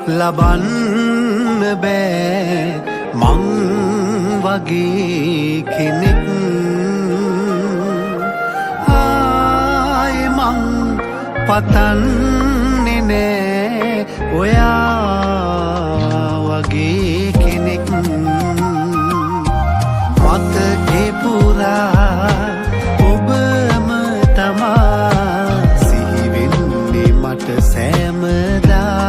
ලබන්න බෑ මං වගේ කෙනෙක් ආයේ මං පතන්නේ නෑ ඔයා වගේ කෙනෙක් මතකේ පුරා ඔබම තමා සිහි වෙන්නේ මට සෑමදා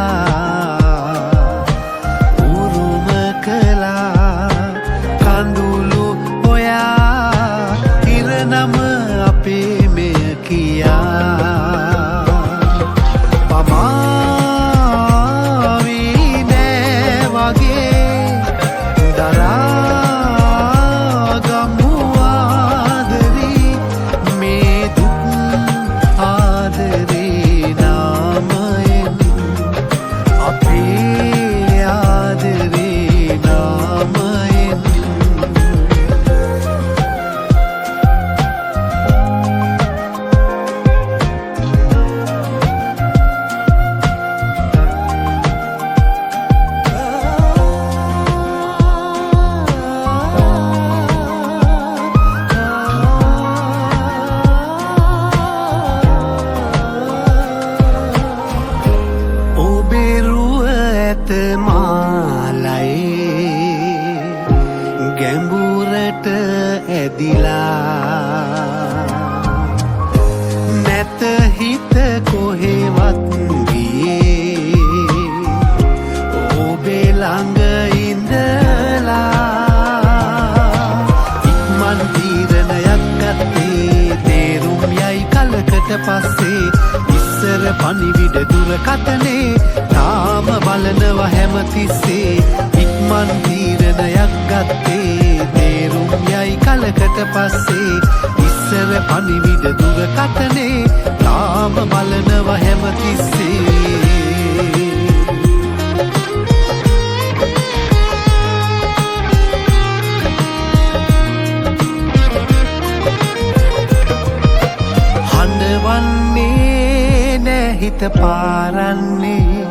ගැඹුරට ඇදිලා නැත හිත කොහෙවත් ගියේ ඔබේ ළඟ ඉඳලා ඉක්මන් තීරණයක් ගත්තේ තේරුම් යයි කලකට පස්සේ ඉස්සර පණිවිඩ දුරකථනේ තාම බලනවා හැමතිස්සේ ඉක්මන් තීරණයක් ගත්තේ තේරුම් යයි කලකට පස්සේ ඉස්සර පණිවිඩ දුරකථනේ තාම බලනවා හැමතිස්සේ හඬවන්නේ නෑ හිත පාරන්නේ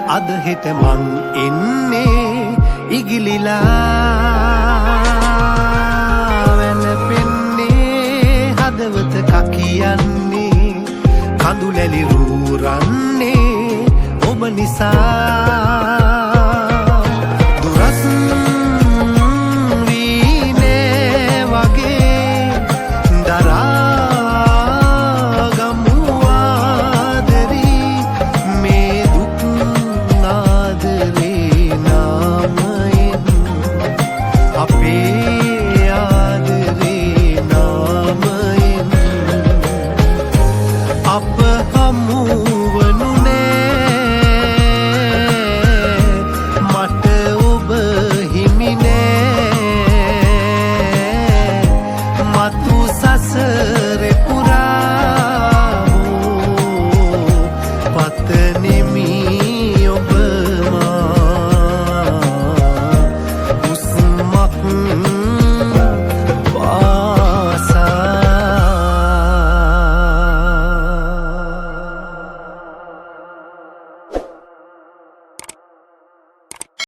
අද හෙට මං එන්නේ ඉගිලිලා වැළපෙන්නේ හදවත කකියන්නේ කඳුලැලි රූරන්නේ ඔබ නිසා